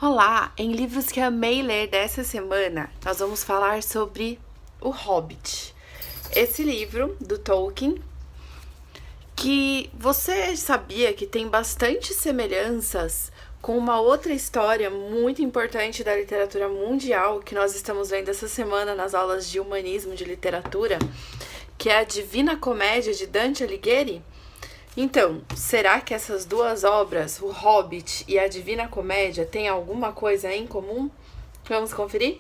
Olá! Em Livros que Amei Ler dessa semana, nós vamos falar sobre O Hobbit. Esse livro do Tolkien, que você sabia que tem bastante semelhanças com uma outra história muito importante da literatura mundial que nós estamos vendo essa semana nas aulas de humanismo de literatura, que é a Divina Comédia de Dante Alighieri? Então, será que essas duas obras, O Hobbit e a Divina Comédia, têm alguma coisa em comum? Vamos conferir?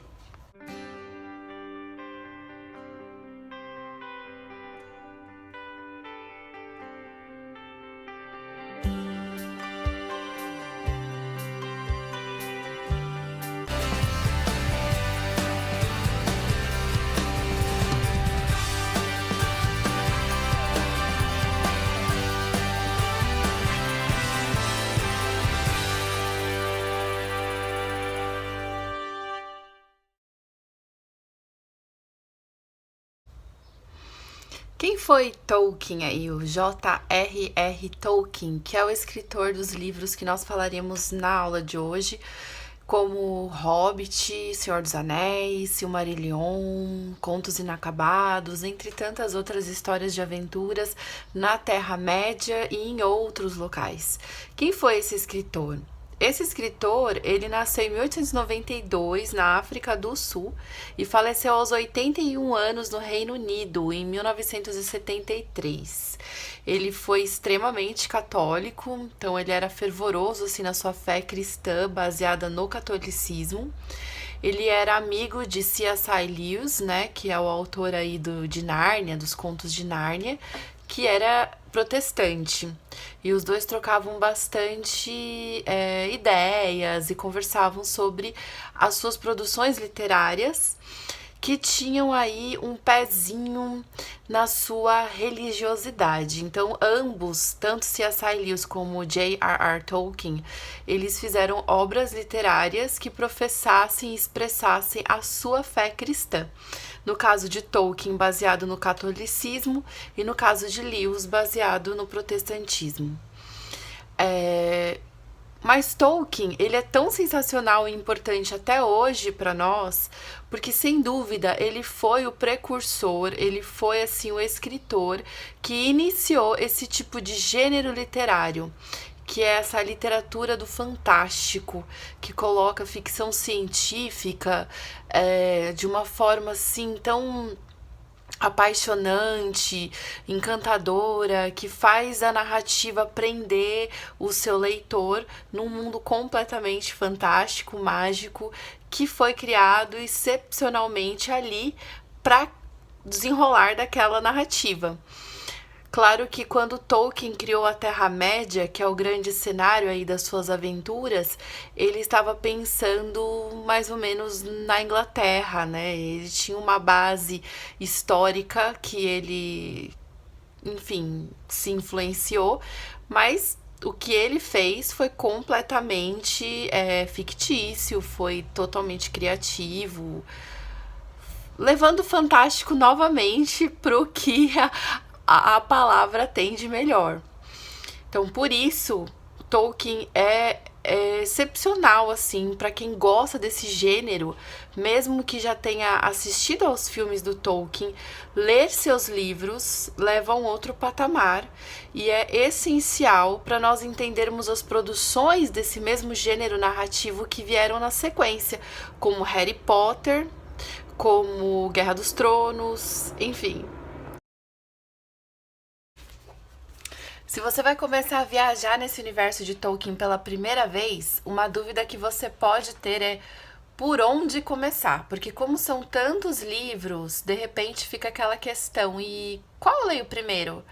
Quem foi Tolkien aí, o J.R.R. Tolkien, que é o escritor dos livros que nós falaremos na aula de hoje, como Hobbit, Senhor dos Anéis, Silmarillion, Contos Inacabados, entre tantas outras histórias de aventuras na Terra-média e em outros locais. Quem foi esse escritor? Esse escritor, ele nasceu em 1892 na África do Sul e faleceu aos 81 anos no Reino Unido em 1973. Ele foi extremamente católico, então ele era fervoroso assim na sua fé cristã baseada no catolicismo. Ele era amigo de C.S. Lewis, né, que é o autor aí de Nárnia, dos Contos de Nárnia, que era protestante. E os dois trocavam bastante ideias e conversavam sobre as suas produções literárias, que tinham aí um pezinho na sua religiosidade. Então, ambos, tanto C.S. Lewis como J.R.R. Tolkien, eles fizeram obras literárias que professassem e expressassem a sua fé cristã. No caso de Tolkien, baseado no catolicismo, e no caso de Lewis, baseado no protestantismo. Mas Tolkien, ele é tão sensacional e importante até hoje para nós, porque sem dúvida ele foi o precursor, ele foi assim o escritor que iniciou esse tipo de gênero literário, que é essa literatura do fantástico, que coloca ficção científica de uma forma assim tão apaixonante, encantadora, que faz a narrativa prender o seu leitor num mundo completamente fantástico, mágico, que foi criado excepcionalmente ali para desenrolar daquela narrativa. Claro que quando Tolkien criou a Terra-média, que é o grande cenário aí das suas aventuras, ele estava pensando mais ou menos na Inglaterra, né? Ele tinha uma base histórica que ele, enfim, se influenciou, mas o que ele fez foi completamente fictício, foi totalmente criativo, levando o fantástico novamente pro que a palavra tem de melhor. Então, por isso, Tolkien é excepcional, assim, para quem gosta desse gênero, mesmo que já tenha assistido aos filmes do Tolkien, ler seus livros leva a um outro patamar e é essencial para nós entendermos as produções desse mesmo gênero narrativo que vieram na sequência, como Harry Potter, como Guerra dos Tronos, enfim. Se você vai começar a viajar nesse universo de Tolkien pela primeira vez, uma dúvida que você pode ter é por onde começar? Porque como são tantos livros, de repente fica aquela questão, e qual eu leio primeiro?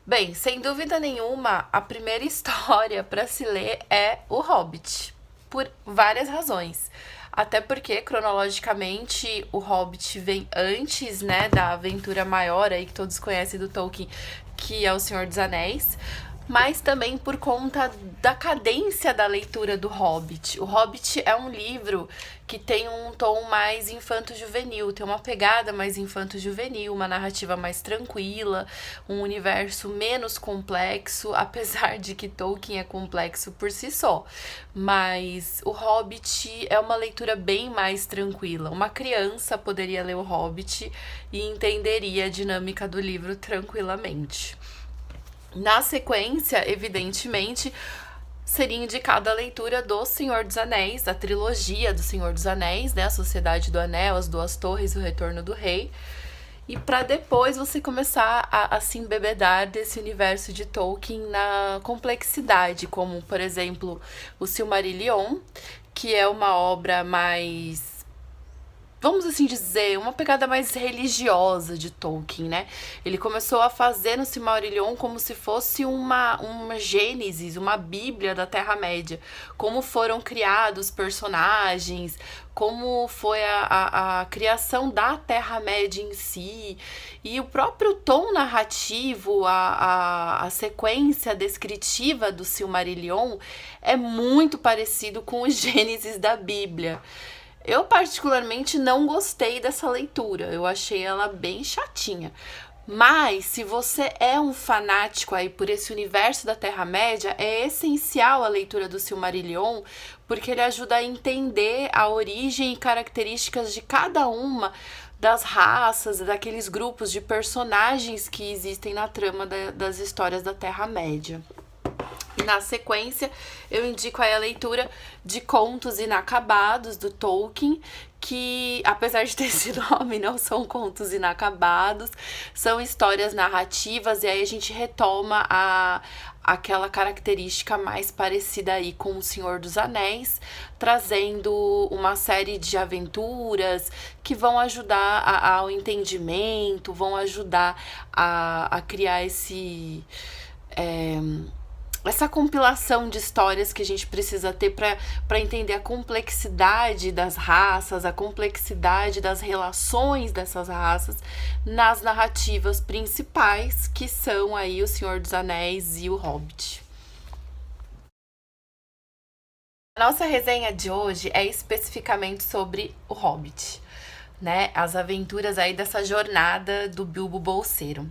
Bem, sem dúvida nenhuma, a primeira história para se ler é O Hobbit, por várias razões. Até porque, cronologicamente, o Hobbit vem antes, né, da aventura maior aí que todos conhecem do Tolkien, que é o Senhor dos Anéis. mas também por conta da cadência da leitura do Hobbit. O Hobbit é um livro que tem um tom mais infanto-juvenil, tem uma pegada mais infanto-juvenil, uma narrativa mais tranquila, um universo menos complexo, apesar de que Tolkien é complexo por si só. Mas o Hobbit é uma leitura bem mais tranquila. Uma criança poderia ler o Hobbit e entenderia a dinâmica do livro tranquilamente. Na sequência, evidentemente, seria indicada a leitura do Senhor dos Anéis, a trilogia do Senhor dos Anéis, né? A Sociedade do Anel, As Duas Torres e O Retorno do Rei. E para depois você começar a se embebedar desse universo de Tolkien na complexidade, como, por exemplo, o Silmarillion, que é uma obra mais, vamos assim dizer, uma pegada mais religiosa de Tolkien, né? Ele começou a fazer no Silmarillion como se fosse uma Gênesis, uma Bíblia da Terra-média. Como foram criados personagens, como foi a criação da Terra-média em si, e o próprio tom narrativo, a sequência descritiva do Silmarillion é muito parecido com o Gênesis da Bíblia. Eu particularmente não gostei dessa leitura, eu achei ela bem chatinha. Mas se você é um fanático aí por esse universo da Terra-média, é essencial a leitura do Silmarillion, porque ele ajuda a entender a origem e características de cada uma das raças, daqueles grupos de personagens que existem na trama das histórias da Terra-média. E na sequência, eu indico aí a leitura de Contos Inacabados, do Tolkien, que, apesar de ter esse nome, não são contos inacabados, são histórias narrativas, e aí a gente retoma aquela característica mais parecida aí com O Senhor dos Anéis, trazendo uma série de aventuras que vão ajudar ao entendimento, vão ajudar a criar essa compilação de histórias que a gente precisa ter para entender a complexidade das raças, a complexidade das relações dessas raças nas narrativas principais, que são aí O Senhor dos Anéis e O Hobbit. A nossa resenha de hoje é especificamente sobre O Hobbit, né? As aventuras aí dessa jornada do Bilbo Bolseiro.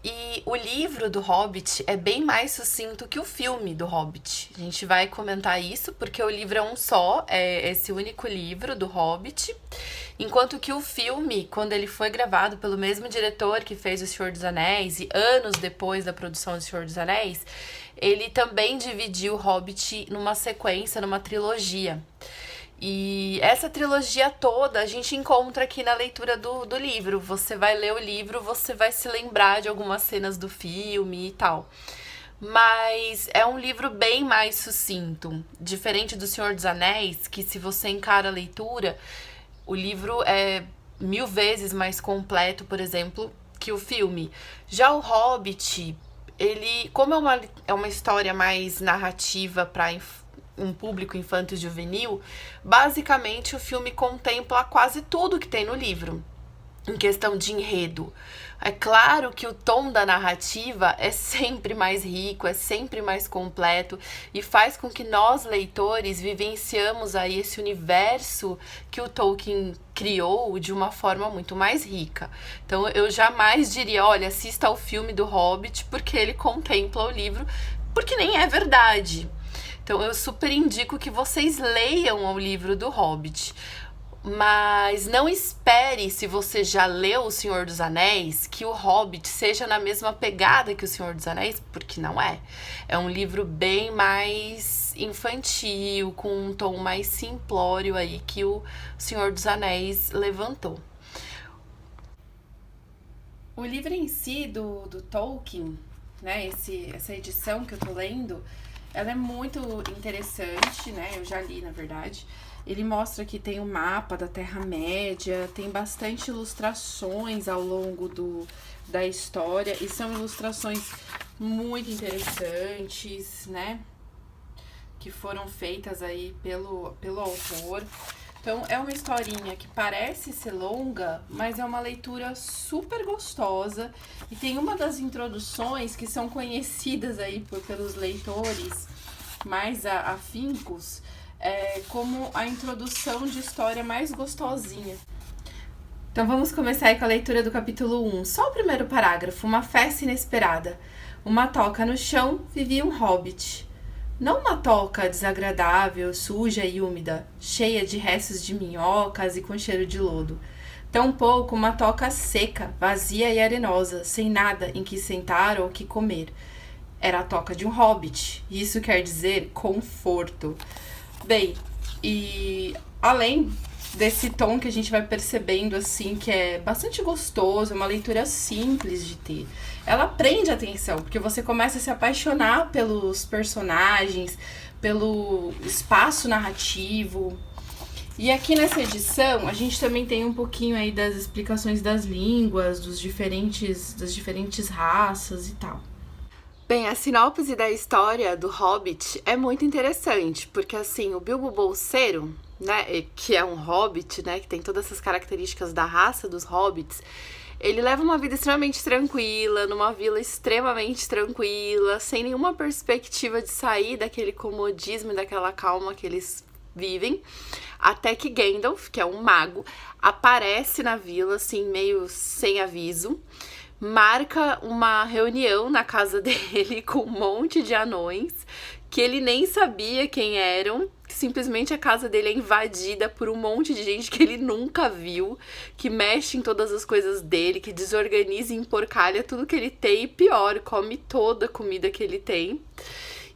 E o livro do Hobbit é bem mais sucinto que o filme do Hobbit. A gente vai comentar isso porque o livro é um só, é esse único livro do Hobbit. Enquanto que o filme, quando ele foi gravado pelo mesmo diretor que fez O Senhor dos Anéis, e anos depois da produção do Senhor dos Anéis, ele também dividiu o Hobbit numa sequência, numa trilogia. E essa trilogia toda a gente encontra aqui na leitura do livro. Você vai ler o livro, você vai se lembrar de algumas cenas do filme e tal. Mas é um livro bem mais sucinto. Diferente do Senhor dos Anéis, que se você encara a leitura, o livro é 1000 vezes mais completo, por exemplo, que o filme. Já o Hobbit, ele, como é uma história mais narrativa para um público infanto-juvenil, basicamente o filme contempla quase tudo que tem no livro, em questão de enredo. É claro que o tom da narrativa é sempre mais rico, é sempre mais completo e faz com que nós, leitores, vivenciamos aí esse universo que o Tolkien criou de uma forma muito mais rica. Então eu jamais diria, olha, assista ao filme do Hobbit porque ele contempla o livro, porque nem é verdade. Então eu super indico que vocês leiam o livro do Hobbit. Mas não espere, se você já leu O Senhor dos Anéis, que o Hobbit seja na mesma pegada que O Senhor dos Anéis, porque não é. É um livro bem mais infantil, com um tom mais simplório aí que o Senhor dos Anéis levantou. O livro em si do Tolkien, né, essa edição que eu tô lendo, ela é muito interessante, né? Eu já li, na verdade. Ele mostra que tem um mapa da Terra-média, tem bastante ilustrações ao longo da história, e são ilustrações muito interessantes, né? Que foram feitas aí pelo autor. Então, é uma historinha que parece ser longa, mas é uma leitura super gostosa. E tem uma das introduções que são conhecidas aí pelos leitores mais afincos, como a introdução de história mais gostosinha. Então, vamos começar aí com a leitura do capítulo 1. Só o primeiro parágrafo. Uma festa inesperada. Uma toca no chão, vivia um hobbit. Não uma toca desagradável, suja e úmida, cheia de restos de minhocas e com cheiro de lodo. Tampouco uma toca seca, vazia e arenosa, sem nada em que sentar ou que comer. Era a toca de um hobbit, e isso quer dizer conforto. Bem, e além desse tom que a gente vai percebendo, assim, que é bastante gostoso, é uma leitura simples de ter. Ela prende a atenção, porque você começa a se apaixonar pelos personagens, pelo espaço narrativo. E aqui nessa edição, a gente também tem um pouquinho aí das explicações das línguas, das diferentes raças e tal. Bem, a sinopse da história do Hobbit é muito interessante, porque assim, o Bilbo Bolseiro, né, que é um hobbit, né, que tem todas essas características da raça dos hobbits, ele leva uma vida extremamente tranquila, numa vila extremamente tranquila, sem nenhuma perspectiva de sair daquele comodismo e daquela calma que eles vivem, até que Gandalf, que é um mago, aparece na vila, assim, meio sem aviso, marca uma reunião na casa dele com um monte de anões, que ele nem sabia quem eram. Simplesmente a casa dele é invadida por um monte de gente que ele nunca viu, que mexe em todas as coisas dele, que desorganiza e emporcalha tudo que ele tem e pior, come toda a comida que ele tem.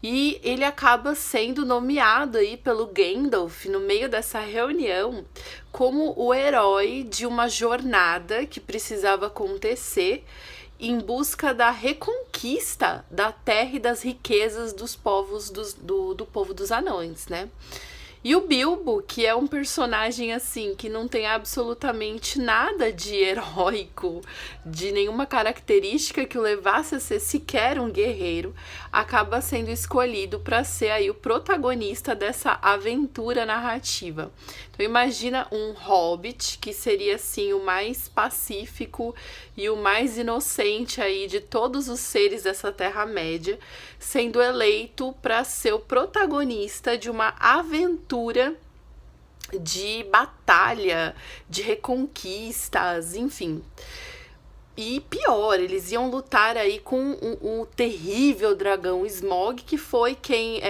E ele acaba sendo nomeado aí pelo Gandalf, no meio dessa reunião, como o herói de uma jornada que precisava acontecer em busca da reconquista da terra e das riquezas dos povos do povo dos anões, né? E o Bilbo, que é um personagem assim, que não tem absolutamente nada de heróico, de nenhuma característica que o levasse a ser sequer um guerreiro, acaba sendo escolhido para ser aí o protagonista dessa aventura narrativa. Então imagina um hobbit, que seria assim o mais pacífico e o mais inocente aí de todos os seres dessa Terra-média, sendo eleito para ser o protagonista de uma aventura de batalha, de reconquistas, enfim. E pior, eles iam lutar aí com o terrível dragão Smaug, que foi quem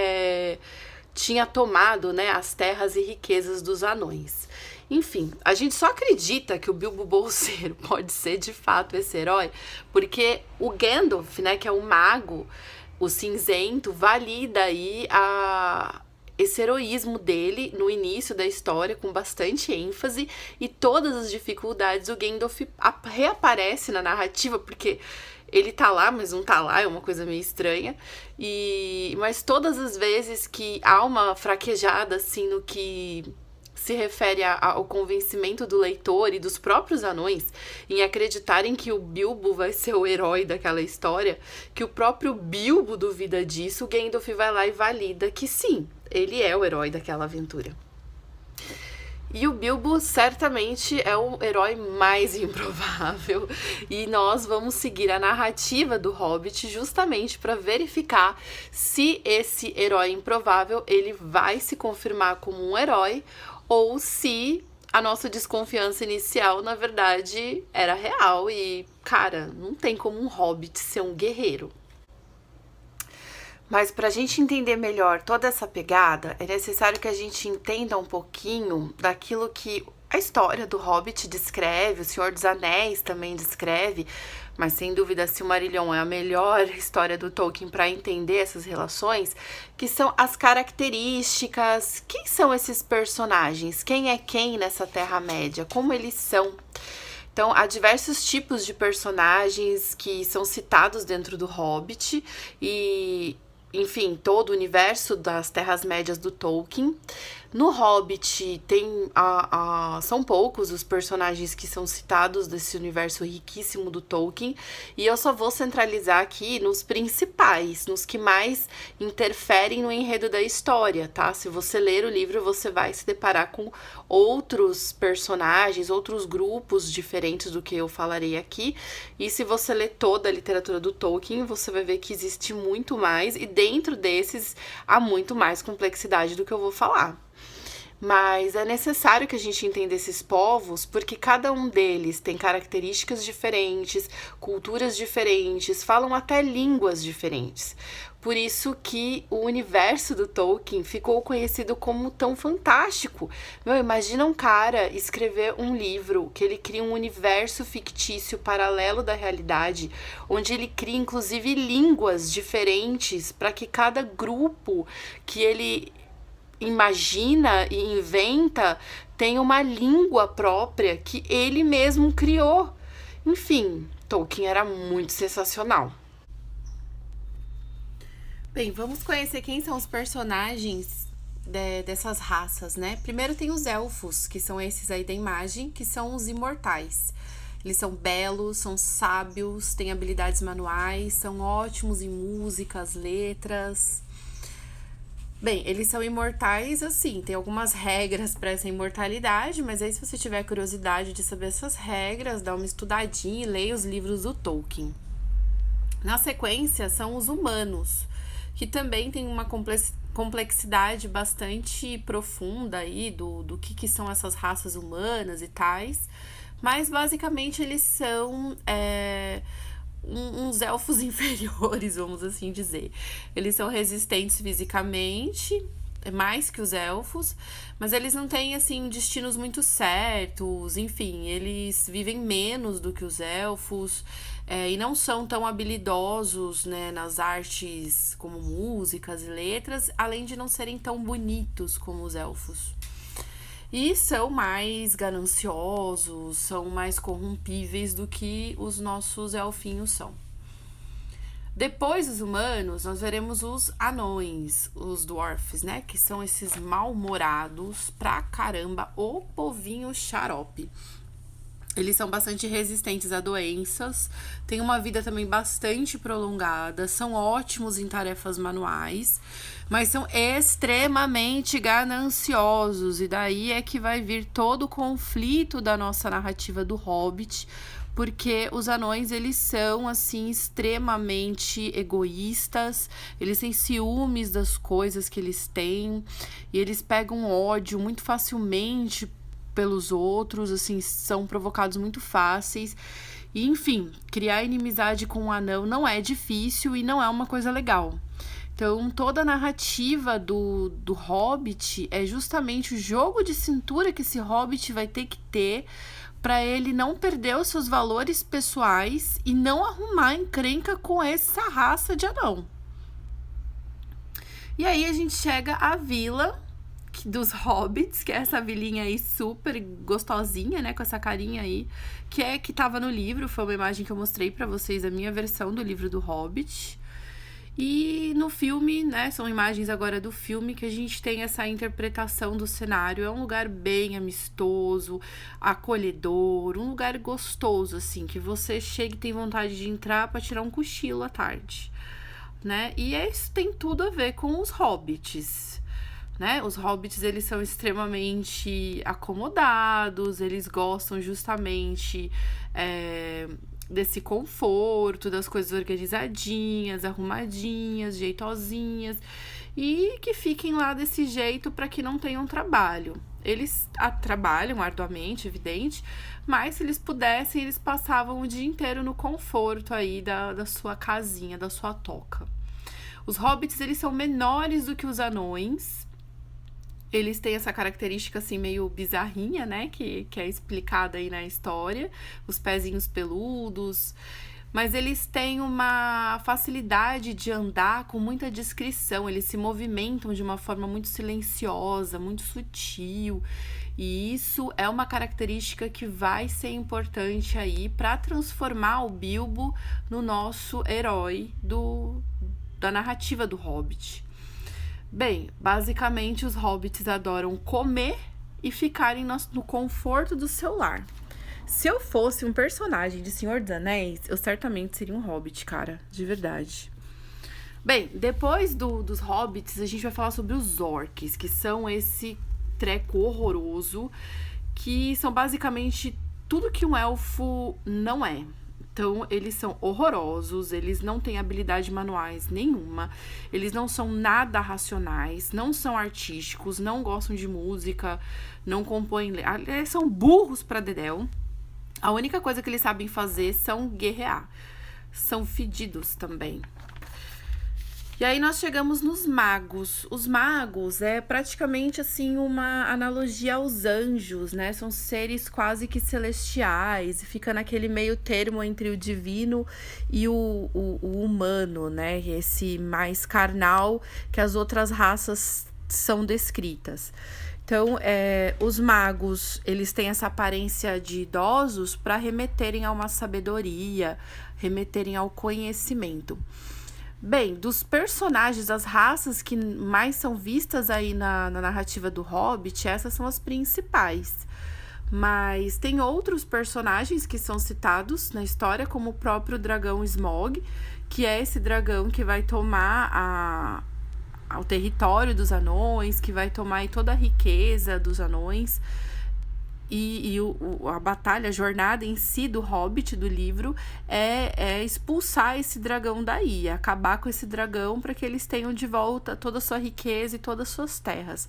tinha tomado, né, as terras e riquezas dos anões. Enfim, a gente só acredita que o Bilbo Bolseiro pode ser de fato esse herói, porque o Gandalf, né, que é um mago, o cinzento, valida aí esse heroísmo dele no início da história, com bastante ênfase, e todas as dificuldades o Gandalf reaparece na narrativa, porque ele tá lá, mas não tá lá, é uma coisa meio estranha. Mas todas as vezes que há uma fraquejada, assim, no que se refere ao convencimento do leitor e dos próprios anões em acreditarem que o Bilbo vai ser o herói daquela história, que o próprio Bilbo duvida disso, o Gandalf vai lá e valida que sim, ele é o herói daquela aventura. E o Bilbo certamente é o herói mais improvável, e nós vamos seguir a narrativa do Hobbit justamente para verificar se esse herói improvável ele vai se confirmar como um herói ou se a nossa desconfiança inicial, na verdade, era real e, cara, não tem como um hobbit ser um guerreiro. Mas para a gente entender melhor toda essa pegada, é necessário que a gente entenda um pouquinho daquilo que a história do Hobbit descreve, o Senhor dos Anéis também descreve, mas sem dúvida Silmarillion é a melhor história do Tolkien para entender essas relações, que são as características, quem são esses personagens, quem é quem nessa Terra-média, como eles são. Então, há diversos tipos de personagens que são citados dentro do Hobbit e enfim, todo o universo das Terras-médias do Tolkien. No Hobbit são poucos os personagens que são citados desse universo riquíssimo do Tolkien, e eu só vou centralizar aqui nos principais, nos que mais interferem no enredo da história, tá? Se você ler o livro, você vai se deparar com outros personagens, outros grupos diferentes do que eu falarei aqui, e se você ler toda a literatura do Tolkien, você vai ver que existe muito mais, e dentro desses há muito mais complexidade do que eu vou falar. Mas é necessário que a gente entenda esses povos, porque cada um deles tem características diferentes, culturas diferentes, falam até línguas diferentes. Por isso que o universo do Tolkien ficou conhecido como tão fantástico. Imagina um cara escrever um livro que ele cria um universo fictício paralelo da realidade, onde ele cria inclusive línguas diferentes para que cada grupo que ele imagina e inventa tem uma língua própria que ele mesmo criou. Enfim, Tolkien era muito sensacional. Bem, vamos conhecer quem são os personagens dessas raças, né? Primeiro tem os elfos, que são esses aí da imagem, que são os imortais. Eles são belos, são sábios, têm habilidades manuais, são ótimos em músicas, letras. Bem, eles são imortais, assim, tem algumas regras para essa imortalidade, mas aí se você tiver curiosidade de saber essas regras, dá uma estudadinha e leia os livros do Tolkien. Na sequência, são os humanos, que também tem uma complexidade bastante profunda aí do que são essas raças humanas e tais, mas basicamente eles são uns elfos inferiores, vamos assim dizer. Eles são resistentes fisicamente, mais que os elfos, mas eles não têm, assim, destinos muito certos, enfim, eles vivem menos do que os elfos, e não são tão habilidosos, né, nas artes como músicas e letras, além de não serem tão bonitos como os elfos. E são mais gananciosos, são mais corrompíveis do que os nossos elfinhos são. Depois dos humanos, nós veremos os anões, os dwarfs, né? Que são esses mal-humorados pra caramba, o povinho xarope. Eles são bastante resistentes a doenças, têm uma vida também bastante prolongada, são ótimos em tarefas manuais, mas são extremamente gananciosos. E daí é que vai vir todo o conflito da nossa narrativa do Hobbit, porque os anões, eles são, assim, extremamente egoístas, eles têm ciúmes das coisas que eles têm, e eles pegam ódio muito facilmente pelos outros, assim, são provocados muito fáceis. E, enfim, criar inimizade com um anão não é difícil e não é uma coisa legal. Então, toda a narrativa do Hobbit é justamente o jogo de cintura que esse Hobbit vai ter que ter para ele não perder os seus valores pessoais e não arrumar encrenca com essa raça de anão. E aí a gente chega à vila dos hobbits, que é essa vilinha aí super gostosinha, né, com essa carinha aí, que tava no livro, foi uma imagem que eu mostrei pra vocês, a minha versão do livro do Hobbit. E no filme, né, são imagens agora do filme que a gente tem essa interpretação do cenário. É um lugar bem amistoso, acolhedor, um lugar gostoso, assim, que você chega e tem vontade de entrar pra tirar um cochilo à tarde, né? E isso tem tudo a ver com os hobbits, né? Os hobbits, eles são extremamente acomodados, eles gostam justamente desse conforto, das coisas organizadinhas, arrumadinhas, jeitosinhas, e que fiquem lá desse jeito para que não tenham trabalho. Eles trabalham arduamente, evidente, mas se eles pudessem, eles passavam o dia inteiro no conforto aí da sua casinha, da sua toca. Os hobbits, eles são menores do que os anões. Eles têm essa característica, assim, meio bizarrinha, né? Que é explicada aí na história. Os pezinhos peludos. Mas eles têm uma facilidade de andar com muita discrição. Eles se movimentam de uma forma muito silenciosa, muito sutil. E isso é uma característica que vai ser importante aí para transformar o Bilbo no nosso herói da narrativa do Hobbit? Bem, basicamente os hobbits adoram comer e ficarem no conforto do seu lar. Se eu fosse um personagem de Senhor dos Anéis, eu certamente seria um hobbit, cara, de verdade. Bem, depois dos hobbits, a gente vai falar sobre os orcs, que são esse treco horroroso, que são basicamente tudo que um elfo não é. Então, eles são horrorosos, eles não têm habilidade manuais nenhuma, eles não são nada racionais, não são artísticos, não gostam de música, não compõem... Eles são burros pra dedéu. A única coisa que eles sabem fazer são guerrear. São fedidos também. E aí nós chegamos nos magos. Os magos é praticamente assim uma analogia aos anjos, né? São seres quase que celestiais, e fica naquele meio termo entre o divino e o humano, né? Esse mais carnal que as outras raças são descritas. Então, os magos, eles têm essa aparência de idosos para remeterem a uma sabedoria, remeterem ao conhecimento. Bem, dos personagens, as raças que mais são vistas aí na narrativa do Hobbit, essas são as principais. Mas tem outros personagens que são citados na história, como o próprio dragão Smaug, que é esse dragão que vai tomar ao território dos anões, que vai tomar aí toda a riqueza dos anões. E a batalha, a jornada em si do Hobbit, do livro, é expulsar esse dragão daí, acabar com esse dragão para que eles tenham de volta toda a sua riqueza e todas as suas terras.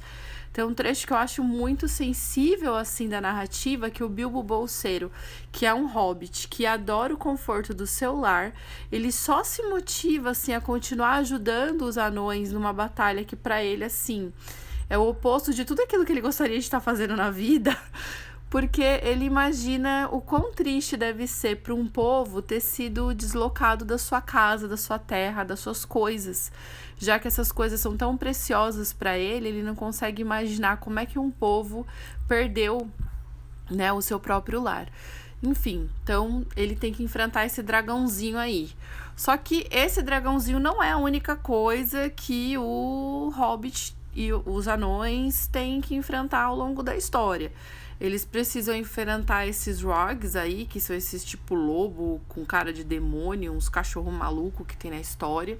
Então, um trecho que eu acho muito sensível, assim, da narrativa, que o Bilbo Bolseiro, que é um hobbit, que adora o conforto do seu lar, ele só se motiva, assim, a continuar ajudando os anões numa batalha que, para ele, assim, é o oposto de tudo aquilo que ele gostaria de estar fazendo na vida, porque ele imagina o quão triste deve ser para um povo ter sido deslocado da sua casa, da sua terra, das suas coisas. Já que essas coisas são tão preciosas para ele, ele não consegue imaginar como é que um povo perdeu, né, o seu próprio lar. Enfim, então ele tem que enfrentar esse dragãozinho aí. Só que esse dragãozinho não é a única coisa que o Hobbit e os anões têm que enfrentar ao longo da história. Eles precisam enfrentar esses rogues aí, que são esses tipo lobo com cara de demônio, uns cachorro maluco que tem na história.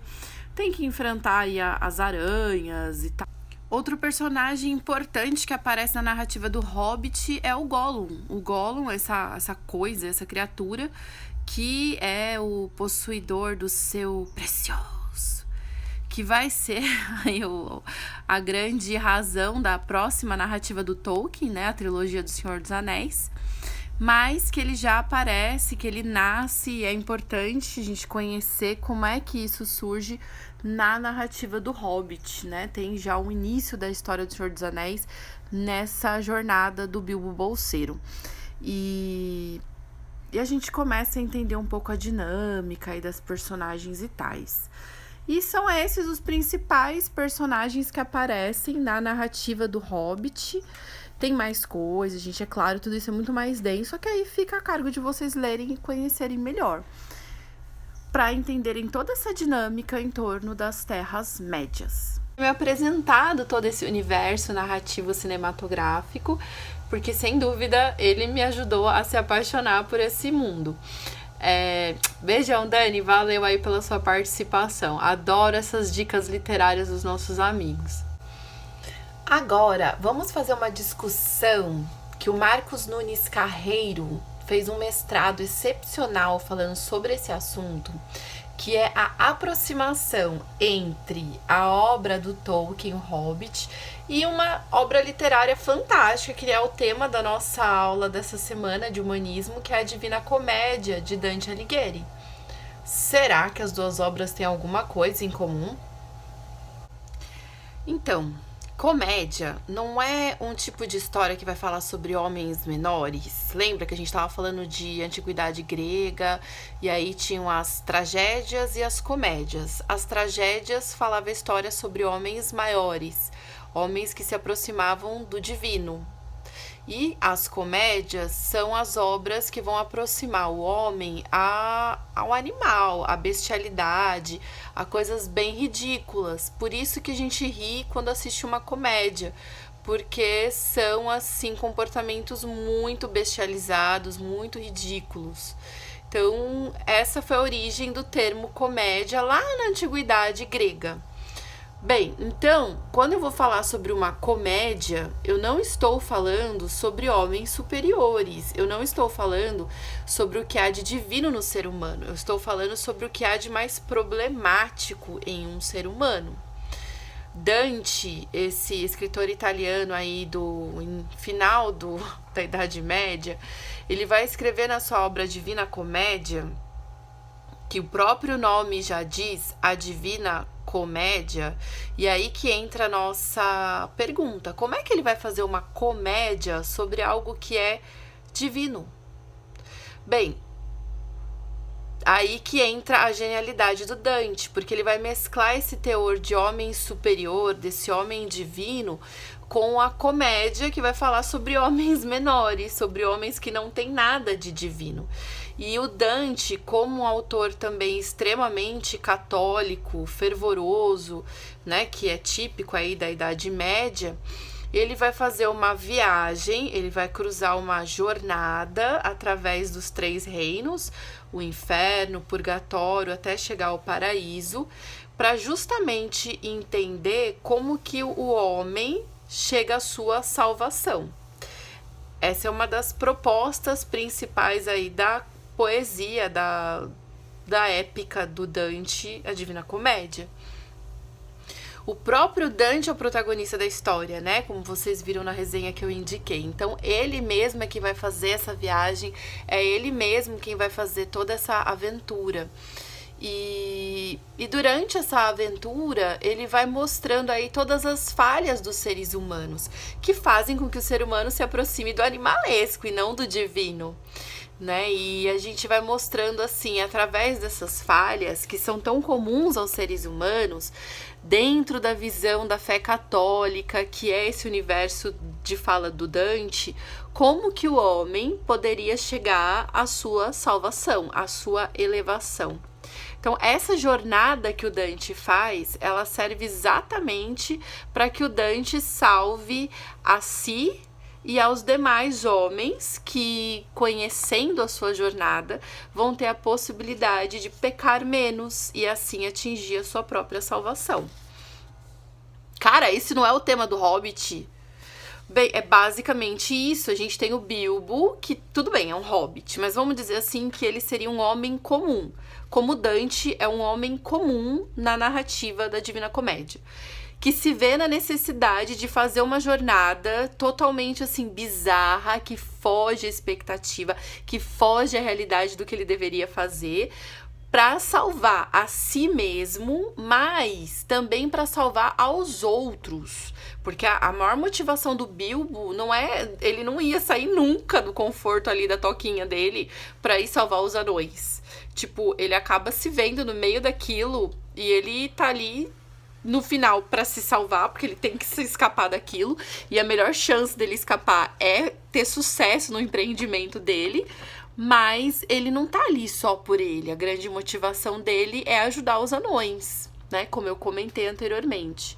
Tem que enfrentar aí as aranhas e tal. Outro personagem importante que aparece na narrativa do Hobbit é o Gollum. O Gollum, essa coisa, essa criatura, que é o possuidor do seu precioso, que vai ser aí a grande razão da próxima narrativa do Tolkien, né, a trilogia do Senhor dos Anéis, mas que ele já aparece, que ele nasce, e é importante a gente conhecer como é que isso surge na narrativa do Hobbit, né? Tem já o início da história do Senhor dos Anéis nessa jornada do Bilbo Bolseiro. E a gente começa a entender um pouco a dinâmica aí das personagens e tais. E são esses os principais personagens que aparecem na narrativa do Hobbit. Tem mais coisas, gente, é claro, tudo isso é muito mais denso, só que aí fica a cargo de vocês lerem e conhecerem melhor, para entenderem toda essa dinâmica em torno das Terras-médias. Me apresentado todo esse universo narrativo cinematográfico, porque sem dúvida ele me ajudou a se apaixonar por esse mundo. Beijão, Dani, valeu aí pela sua participação. Adoro essas dicas literárias dos nossos amigos. Agora, vamos fazer uma discussão que o Marcos Nunes Carreiro fez um mestrado excepcional falando sobre esse assunto, que é a aproximação entre a obra do Tolkien, o Hobbit, e uma obra literária fantástica, que é o tema da nossa aula dessa semana de humanismo, que é a Divina Comédia, de Dante Alighieri. Será que as duas obras têm alguma coisa em comum? Então, comédia não é um tipo de história que vai falar sobre homens menores. Lembra que a gente estava falando de antiguidade grega, e aí tinham as tragédias e as comédias. As tragédias falavam a história sobre homens maiores, homens que se aproximavam do divino. E as comédias são as obras que vão aproximar o homem ao animal, à bestialidade, a coisas bem ridículas. Por isso que a gente ri quando assiste uma comédia, porque são assim comportamentos muito bestializados, muito ridículos. Então, essa foi a origem do termo comédia lá na antiguidade grega. Bem, então, quando eu vou falar sobre uma comédia, eu não estou falando sobre homens superiores, eu não estou falando sobre o que há de divino no ser humano, eu estou falando sobre o que há de mais problemático em um ser humano. Dante, esse escritor italiano aí do final da Idade Média, ele vai escrever na sua obra Divina Comédia, que o próprio nome já diz, a Divina Comédia, e aí que entra a nossa pergunta: como é que ele vai fazer uma comédia sobre algo que é divino? Bem, aí que entra a genialidade do Dante, porque ele vai mesclar esse teor de homem superior, desse homem divino, com a comédia que vai falar sobre homens menores, sobre homens que não têm nada de divino. E o Dante, como um autor também extremamente católico, fervoroso, né, que é típico aí da Idade Média, ele vai fazer uma viagem, ele vai cruzar uma jornada através dos 3 reinos, o inferno, o purgatório, até chegar ao paraíso, para justamente entender como que o homem chega à sua salvação. Essa é uma das propostas principais aí da poesia, da épica do Dante, a Divina Comédia. O próprio Dante é o protagonista da história, né? Como vocês viram na resenha que eu indiquei. Então, ele mesmo é quem vai fazer essa viagem, é ele mesmo quem vai fazer toda essa aventura. E durante essa aventura, ele vai mostrando aí todas as falhas dos seres humanos, que fazem com que o ser humano se aproxime do animalesco e não do divino, né? E a gente vai mostrando assim, através dessas falhas que são tão comuns aos seres humanos, dentro da visão da fé católica, que é esse universo de fala do Dante, como que o homem poderia chegar à sua salvação, à sua elevação. Então, essa jornada que o Dante faz, ela serve exatamente para que o Dante salve a si e aos demais homens que, conhecendo a sua jornada, vão ter a possibilidade de pecar menos e assim atingir a sua própria salvação. Cara, esse não é o tema do Hobbit? Bem, é basicamente isso. A gente tem o Bilbo, que tudo bem, é um hobbit, mas vamos dizer assim que ele seria um homem comum, como Dante é um homem comum na narrativa da Divina Comédia, que se vê na necessidade de fazer uma jornada totalmente assim bizarra, que foge à expectativa, que foge à realidade do que ele deveria fazer, para salvar a si mesmo, mas também para salvar aos outros. Porque a maior motivação do Bilbo não é... Ele não ia sair nunca do conforto ali da toquinha dele para ir salvar os anões. Tipo, ele acaba se vendo no meio daquilo e ele tá ali no final para se salvar, porque ele tem que se escapar daquilo. E a melhor chance dele escapar é ter sucesso no empreendimento dele. Mas ele não tá ali só por ele. A grande motivação dele é ajudar os anões, né? Como eu comentei anteriormente.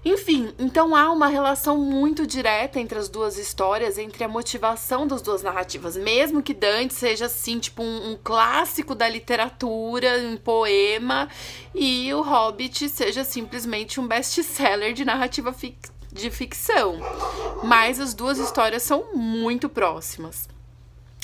Enfim, então há uma relação muito direta entre as duas histórias, entre a motivação das duas narrativas. Mesmo que Dante seja, assim, tipo um clássico da literatura, um poema, e o Hobbit seja simplesmente um best-seller de narrativa de ficção. Mas as duas histórias são muito próximas.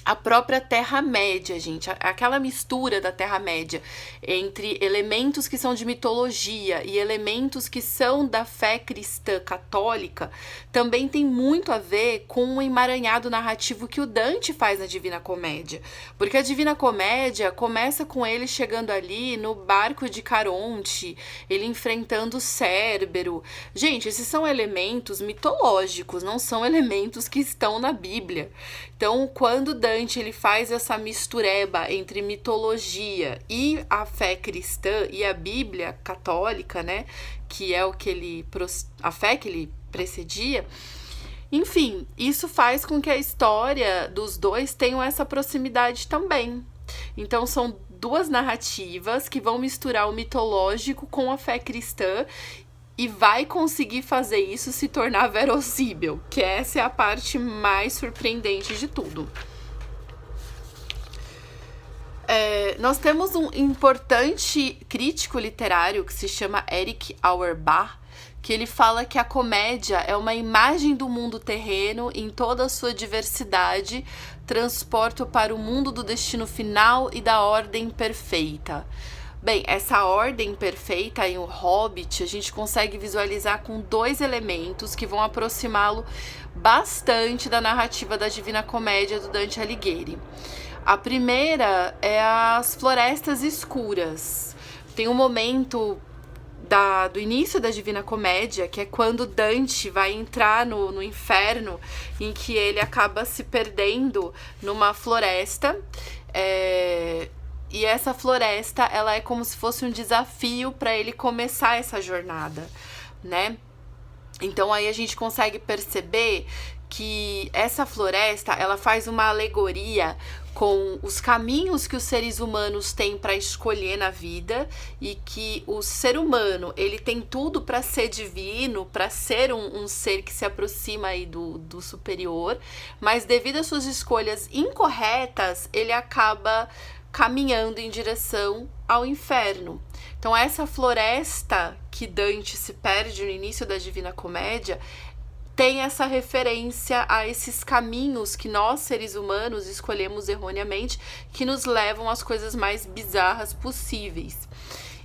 A própria Terra-média, gente, aquela mistura da Terra-média entre elementos que são de mitologia e elementos que são da fé cristã católica, também tem muito a ver com o emaranhado narrativo que o Dante faz na Divina Comédia. Porque a Divina Comédia começa com ele chegando ali no barco de Caronte, ele enfrentando Cérbero. Gente, esses são elementos mitológicos, não são elementos que estão na Bíblia. Então, quando Dante ele faz essa mistureba entre mitologia e a fé cristã e a Bíblia católica, né, que é o que a fé que ele precedia, Enfim, isso faz com que a história dos dois tenham essa proximidade também. Então são duas narrativas que vão misturar o mitológico com a fé cristã e vai conseguir fazer isso se tornar verossímil, que essa é a parte mais surpreendente de tudo. Nós temos um importante crítico literário que se chama Erich Auerbach, que ele fala que a comédia é uma imagem do mundo terreno em toda a sua diversidade, transporta para o mundo do destino final e da ordem perfeita. Bem, essa ordem perfeita em O Hobbit, a gente consegue visualizar com dois elementos que vão aproximá-lo bastante da narrativa da Divina Comédia do Dante Alighieri. A primeira é as florestas escuras. Tem um momento do início da Divina Comédia, que é quando Dante vai entrar no inferno, em que ele acaba se perdendo numa floresta, e essa floresta, ela é como se fosse um desafio para ele começar essa jornada, né? Então aí a gente consegue perceber que essa floresta, ela faz uma alegoria com os caminhos que os seres humanos têm para escolher na vida, e que o ser humano, ele tem tudo para ser divino, para ser um ser que se aproxima aí do superior, mas devido às suas escolhas incorretas, ele acaba caminhando em direção ao inferno. Então essa floresta que Dante se perde no início da Divina Comédia tem essa referência a esses caminhos que nós, seres humanos, escolhemos erroneamente, que nos levam às coisas mais bizarras possíveis.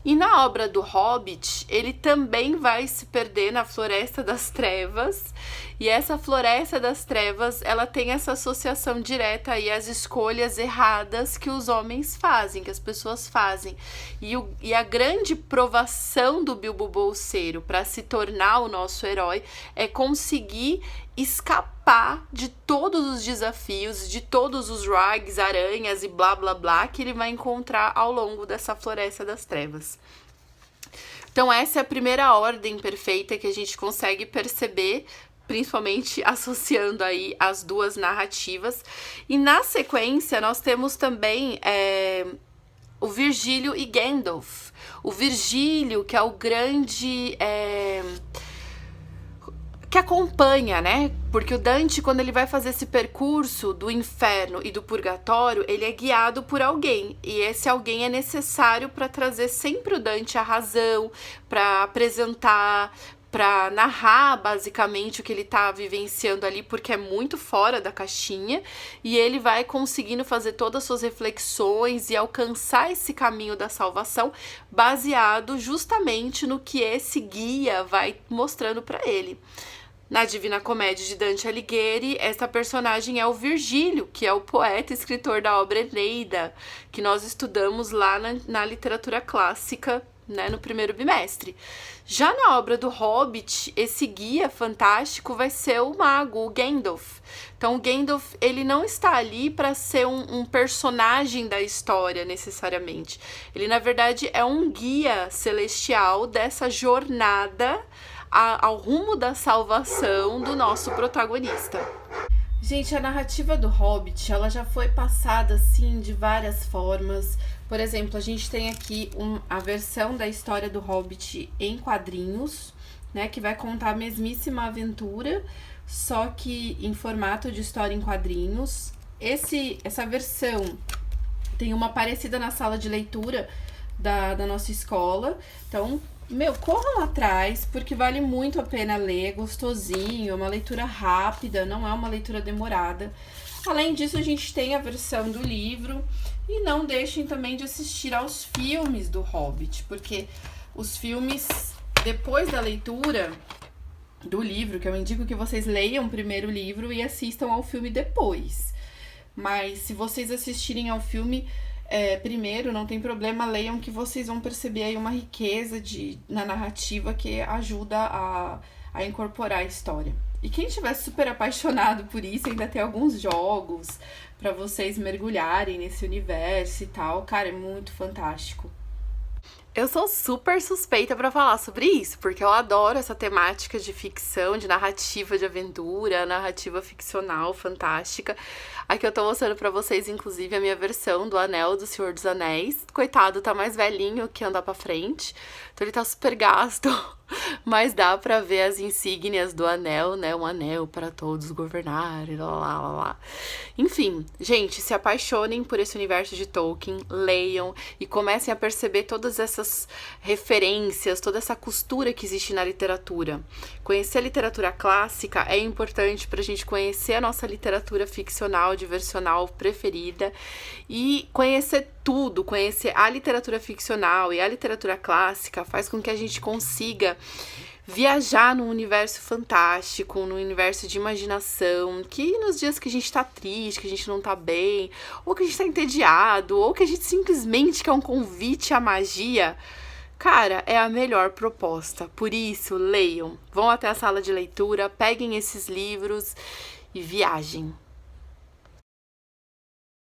E na obra do Hobbit, ele também vai se perder na Floresta das Trevas, e essa Floresta das Trevas, ela tem essa associação direta aí às escolhas erradas que os homens fazem, que as pessoas fazem. E a grande provação do Bilbo Bolseiro para se tornar o nosso herói é conseguir escapar de todos os desafios, de todos os Rags, aranhas e blá blá blá que ele vai encontrar ao longo dessa Floresta das Trevas. Então essa é a primeira ordem perfeita que a gente consegue perceber, principalmente associando aí as duas narrativas. E na sequência nós temos também o Virgílio e Gandalf. O Virgílio, que é o grande que acompanha, né? Porque o Dante, quando ele vai fazer esse percurso do inferno e do purgatório, ele é guiado por alguém. E esse alguém é necessário para trazer sempre o Dante à razão, para apresentar, para narrar basicamente o que ele tá vivenciando ali, porque é muito fora da caixinha, e ele vai conseguindo fazer todas as suas reflexões e alcançar esse caminho da salvação baseado justamente no que esse guia vai mostrando para ele. Na Divina Comédia de Dante Alighieri, essa personagem é o Virgílio, que é o poeta e escritor da obra Eneida, que nós estudamos lá na literatura clássica, né, no primeiro bimestre. Já na obra do Hobbit, esse guia fantástico vai ser o mago, o Gandalf. Então o Gandalf, ele não está ali para ser um personagem da história necessariamente. Ele, na verdade, é um guia celestial dessa jornada ao rumo da salvação do nosso protagonista. Gente, a narrativa do Hobbit, ela já foi passada, assim, de várias formas. Por exemplo, a gente tem aqui a versão da história do Hobbit em quadrinhos, né, que vai contar a mesmíssima aventura, só que em formato de história em quadrinhos. Essa versão tem uma parecida na sala de leitura da nossa escola. Então, corram atrás, porque vale muito a pena ler, gostosinho, é uma leitura rápida, não é uma leitura demorada. Além disso, a gente tem a versão do livro, e não deixem também de assistir aos filmes do Hobbit, porque os filmes, depois da leitura do livro, que eu indico que vocês leiam primeiro o livro e assistam ao filme depois. Mas se vocês assistirem ao filme primeiro, não tem problema, leiam, que vocês vão perceber aí uma riqueza na narrativa que ajuda a incorporar a história. E quem estiver super apaixonado por isso, ainda tem alguns jogos para vocês mergulharem nesse universo e tal. Cara, é muito fantástico. Eu sou super suspeita pra falar sobre isso, porque eu adoro essa temática de ficção, de narrativa de aventura, narrativa ficcional fantástica. Aqui eu tô mostrando pra vocês, inclusive, a minha versão do Anel do Senhor dos Anéis. Coitado, tá mais velhinho que andar pra frente, então ele tá super gasto, mas dá pra ver as insígnias do anel, né? Um anel para todos governarem, lá, lá, lá, lá. Enfim, gente, se apaixonem por esse universo de Tolkien, leiam e comecem a perceber todas essas referências, toda essa costura que existe na literatura. Conhecer a literatura clássica é importante para a gente conhecer a nossa literatura ficcional, diversional preferida e conhecer tudo, conhecer a literatura ficcional e a literatura clássica faz com que a gente consiga viajar num universo fantástico, num universo de imaginação, que nos dias que a gente tá triste, que a gente não tá bem, ou que a gente tá entediado, ou que a gente simplesmente quer um convite à magia, cara, é a melhor proposta. Por isso, leiam, vão até a sala de leitura, peguem esses livros e viajem.